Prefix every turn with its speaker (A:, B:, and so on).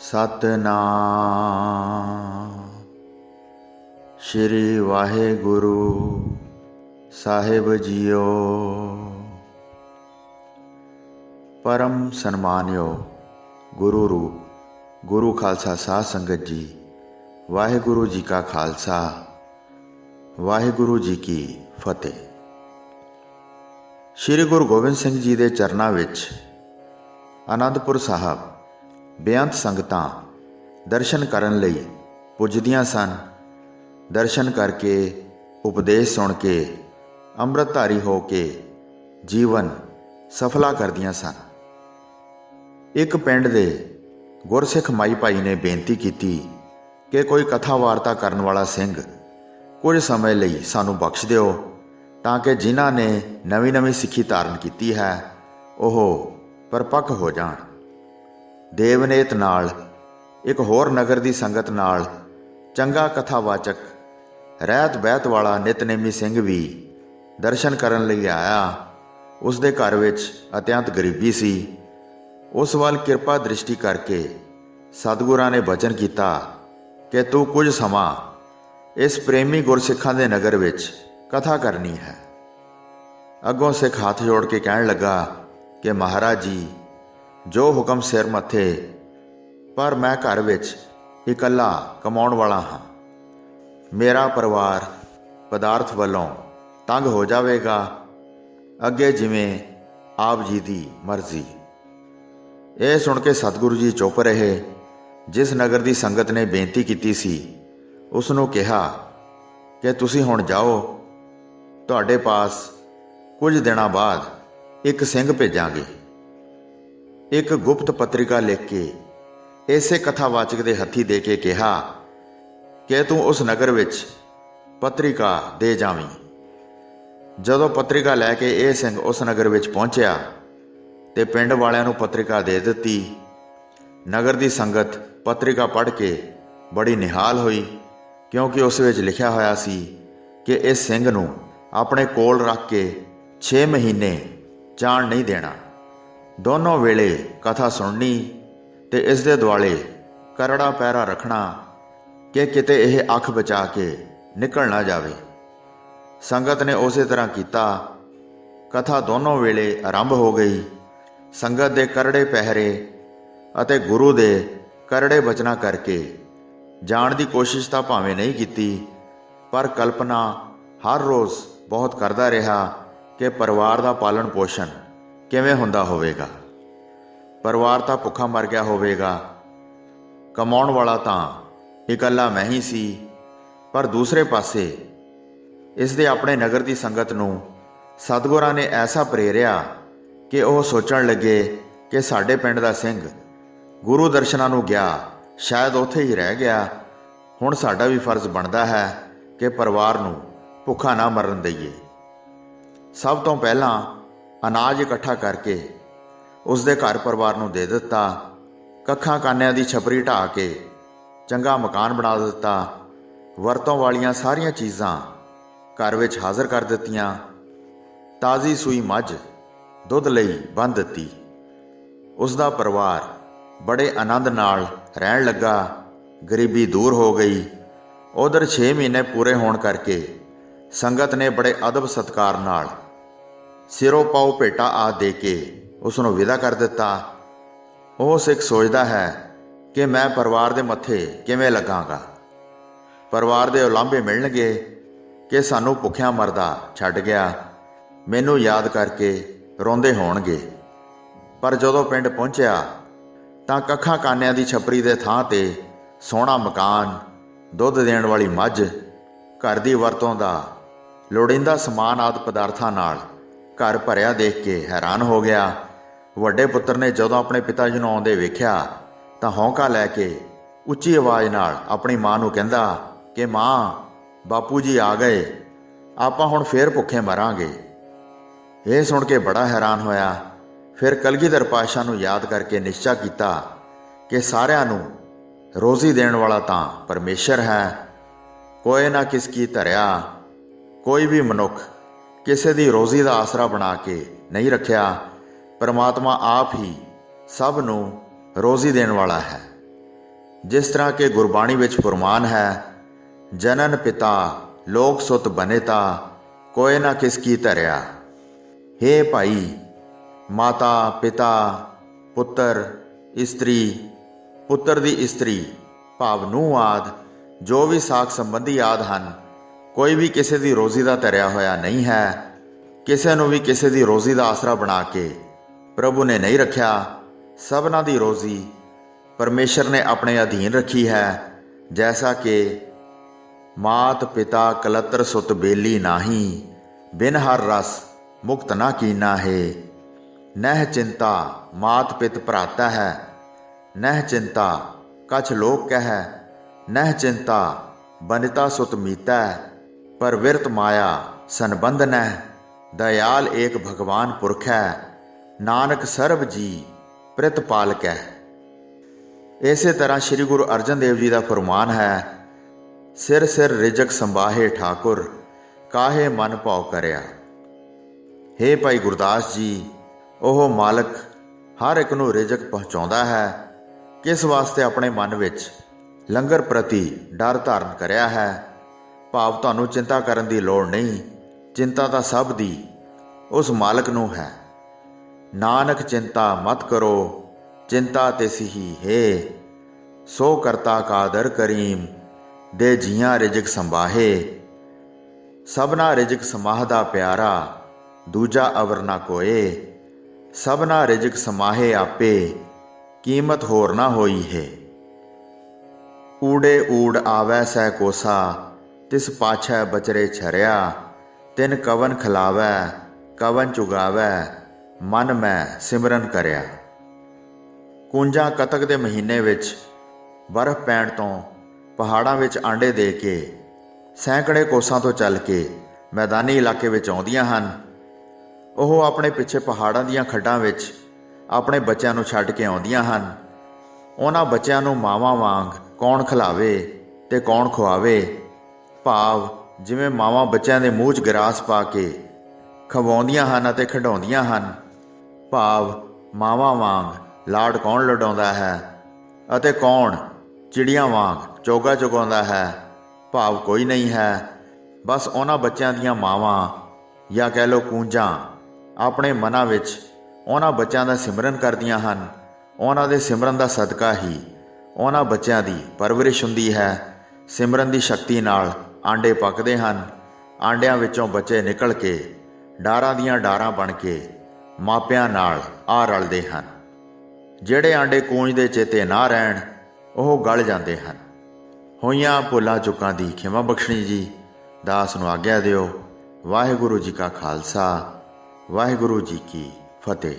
A: ਸਤਨਾਮ ਸ਼੍ਰੀ ਵਾਹਿਗੁਰੂ ਸਾਹਿਬ JIO. परम सन्मानियो गुरु रूप गुरु खालसा साध संगत जी, वाहिगुरु जी का खालसा वाहिगुरु जी की फतेह। श्री गुरु गोबिंद सिंह जी के चरणों विच आनंदपुर साहब बेअंत संगतां दर्शन करन लई पुजदियां सन। दर्शन करके उपदेश सुन के अंमृतधारी हो के जीवन सफला करदियां सन। एक पिंड दे गुरसिख माई भाई ने बेनती की कि कोई कथा वार्ता करन वाला सिंह कुछ समय लई सानू बख्श दिओ, ताकि जिन्हां ने नवीं नवीं सिੱਖੀ धारण की है ओह परपक्क हो जाण। देवनेत नाल एक होर नगर दी संगत नाल चंगा कथावाचक रहत बहत वाला नितनेमी सिंह भी दर्शन करन लई आया। उस दे घर विच अत्यंत गरीबी सी। उस वाल किरपा दृष्टि करके सतगुरां ने वचन किया कि तू कुछ समा इस प्रेमी गुरसिखां दे नगर विच कथा करनी है। अगों सिख हाथ जोड़ के कहण लगा कि महाराज जी, जो हुक्म सिर मथे, पर मैं घर विच इकल्ला कमाउण वाला हाँ। मेरा परिवार पदार्थ वालों तंग हो जाएगा। अगे जिवें आप जी की मर्जी। यह सुन के सतगुरु जी चुप रहे। जिस नगर की संगत ने बेनती की सी उसनों कहा कि तुसी हुण जाओ, तुहाडे पास कुछ दिनों बाद एक सिंह भेजांगे। एक गुप्त पत्रिका लिख के इसे कथावाचक के हथी दे के कहा कि तू उस नगर विच पत्रिका दे जावीं। जदों पत्रिका लैके यह सिंह उस नगर विच पहुंचया ते पिंड वालियां नूं पत्रिका दे दित्ती। नगर की संगत पत्रिका पढ़ के बड़ी निहाल हुई, क्योंकि उस विच लिखिया होया सी कि इस सिंह नूं अपने कोल रख के 6 महीने जाण नहीं देना। दोनों वेले कथा सुननी ते इस दे दुआले करड़ा पैरा रखना कि किते यह अख बचा के निकल ना जावे। संगत ने उस तरह किया। कथा दोनों वेले आरंभ हो गई। संगत दे करड़े पहरे अते गुरु दे करड़े बचना करके जाण दी कोशिश तो भावें नहीं की, पर कल्पना हर रोज़ बहुत करता रहा कि परिवार का पालन पोषण किवें हुंदा होवेगा। परिवार तो भुखा मर गया होवेगा, कमाउण वाला तां इकल्ला मैं ही सी। पर दूसरे पासे इस दे अपने नगर की संगत नूं सतगुरां ने ऐसा प्रेरिया कि वह सोचण लगे कि साडे पिंड दा सिंह गुरु दर्शनां नूं गया, शायद उत्थे ही रह गया। हुण साडा भी फर्ज बनता है कि परिवार नूं भुखा ना मरन दईए। सब तो पहला अनाज इकट्ठा करके उस दे घर परिवार नूं दे दिता। कखां कानियां दी छपरी ढा के चंगा मकान बना दिता। वरतों वालियां सारियां चीज़ां घर विच हाज़र कर दित्तियां। ताज़ी सूई मझ दुध लई बंध दित्ती। उसका परिवार बड़े आनंद नाल रहन लगा। गरीबी दूर हो गई। उधर 6 महीने पूरे होने करके संगत ने बड़े अदब सत्कार नाल सिरों पाओ भेटा आ दे के उसनों विदा कर दिता। वह सिख सोचता है कि मैं परिवार के मत्थे किवें लगांगा। परिवार के उलांभे मिलणगे कि सानू भुखिया मरदा छड्ड गया, मैनू याद करके रोंदे होणगे। पर जदों पिंड पहुंचया तां कखां कानियां दी छपरी दे थां ते सोहना मकान, दुध देण वाली मझ, घर दी वरतों दा लोड़ींदा समान आदि पदार्थां नाल घर भरिया देख के हैरान हो गया। वड्डे पुत्तर ने जदों अपने पिता जी नूं आउंदे वेख्या तां हौंका लैके उच्ची आवाज़ नाल अपनी मां नूं कहंदा कि मां, बापू जी आ गए, आपां हुण फेर भुखे मरांगे। यह सुन के बड़ा हैरान होया। फिर कलगीधर पातशाह नूं याद करके निश्चा किया कि सारिआं नूं रोज़ी देण वाला तां परमेश्वर है। कोई ना किसकी धरिया कोई भी मनुख किसी दी रोज़ी का आसरा बना के नहीं रखिया। परमात्मा आप ही सब नूं रोज़ी देण वाला है। जिस तरह के गुरबाणी विच फरमान है, जनन पिता लोक सुत बनेता कोय ना किसकी धरिया। हे भाई, माता पिता पुत्र इस्त्री, पुत्र दी इस्त्री भाव नूह आदि जो भी साख संबंधी आदि हन, कोई भी किसी की रोज़ी का धरिया होया नहीं है। किसी नूं भी किसी की रोज़ी का आसरा बना के प्रभु ने नहीं रखा। सबना दी रोज़ी परमेश्वर ने अपने अधीन रखी है। जैसा कि मात पिता कलत्र सुत बेली नाही, बिन हर रस मुक्त ना कीना है। नह चिंता मात पित भ्राता है, नह चिंता कछ लोक कह, नह चिंता बनिता सुत मीता, पर विरत माया संबंध नह, दयाल एक भगवान पुरख है, नानक सर्ब जी प्रित पालक है। इसे तरह श्री गुरु अर्जन देव जी का फरमान है, सिर सिर रिजक संभाहे ठाकुर, काहे मन भाव करया। हे भाई गुरदास जी, ओह मालक हर एक नूं रिजक पहुँचाउंदा है। किस वास्ते अपने मन विच लंगर प्रति डर धारण करया है। भाव तुहानूं चिंता करन दी लोड़ नहीं, चिंता तां सब दी उस मालक नूं है। नानक चिंता मत करो, चिंता तिसी ही है, सो करता कादर करीम, दे जियां रिजक संभाहे। सबना रिजक समाहदा प्यारा, दूजा अवर ना कोए, सबना रिजक समाहे आपे, कीमत होर ना होई है। ऊड़े ऊड़ आवै सै कोसा, तिस पाछै बचरे छरिया, तिन कवन खिलावै कवन चुगावै, मन मैं सिमरन करया। कूंजां कतक दे महीने विच बर्फ पैण तो पहाड़ां विच आंडे दे के सैकड़े कोसां तो चल के मैदानी इलाके विच आउंदियां हन। ਉਹ ਆਪਣੇ ਪਿੱਛੇ ਪਹਾੜਾਂ ਦੀਆਂ ਖੱਡਾਂ ਵਿੱਚ ਆਪਣੇ ਬੱਚਿਆਂ ਨੂੰ ਛੱਡ ਕੇ ਆਉਂਦੀਆਂ ਹਨ। ਉਹਨਾਂ ਬੱਚਿਆਂ ਨੂੰ ਮਾਵਾਂ ਵਾਂਗ ਕੌਣ ਖਿਲਾਵੇ ਤੇ ਕੌਣ ਖਵਾਵੇ। ਭਾਵ ਜਿਵੇਂ ਮਾਵਾਂ ਬੱਚਿਆਂ ਦੇ ਮੂੰਹ 'ਚ ਗਰਾਸ ਪਾ ਕੇ ਖਵਾਉਂਦੀਆਂ ਹਨ ਅਤੇ ਖਿਡਾਉਂਦੀਆਂ ਹਨ। ਭਾਵ ਮਾਵਾਂ ਵਾਂਗ ਲਾਡ ਕੌਣ ਲਡਾਉਂਦਾ ਹੈ ਅਤੇ ਕੌਣ ਚਿੜੀਆਂ ਵਾਂਗ ਚੋਗਾ ਚੁਗਾਉਂਦਾ ਹੈ। ਭਾਵ ਕੋਈ ਨਹੀਂ ਹੈ। ਬਸ ਉਹਨਾਂ ਬੱਚਿਆਂ ਦੀਆਂ ਮਾਵਾਂ ਜਾਂ ਕਹਿ ਲਓ ਕੂੰਜਾਂ ਆਪਣੇ ਮਨਾਂ ਵਿੱਚ ਉਹਨਾਂ ਬੱਚਿਆਂ ਦਾ ਸਿਮਰਨ ਕਰਦੀਆਂ ਹਨ। ਉਹਨਾਂ ਦੇ ਸਿਮਰਨ ਦਾ ਸਦਕਾ ਹੀ ਉਹਨਾਂ ਬੱਚਿਆਂ ਦੀ ਪਰਵਰਿਸ਼ ਹੁੰਦੀ ਹੈ। ਸਿਮਰਨ ਦੀ ਸ਼ਕਤੀ ਨਾਲ ਆਂਡੇ ਪੱਕਦੇ ਹਨ। ਆਂਡਿਆਂ ਵਿੱਚੋਂ ਬੱਚੇ ਨਿਕਲ ਕੇ ਡਾਰਾਂ ਦੀਆਂ ਡਾਰਾਂ ਬਣ ਕੇ ਮਾਪਿਆਂ ਨਾਲ ਆ ਰਲਦੇ ਹਨ। ਜਿਹੜੇ ਆਂਡੇ ਕੂੰਜ ਦੇ ਚੇਤੇ ਨਾ ਰਹਿਣ ਉਹ ਗਲ ਜਾਂਦੇ ਹਨ। ਹੋਈਆਂ ਭੁੱਲਾਂ ਚੁੱਕਾਂ ਦੀ ਖਿਮਾ ਬਖਸ਼ਣੀ ਜੀ। ਦਾਸ ਨੂੰ ਆਗਿਆ ਦਿਓ। ਵਾਹਿਗੁਰੂ ਜੀ ਕਾ ਖਾਲਸਾ, ਵਾਹਿਗੁਰੂ ਜੀ ਕੀ ਫਤਿਹ।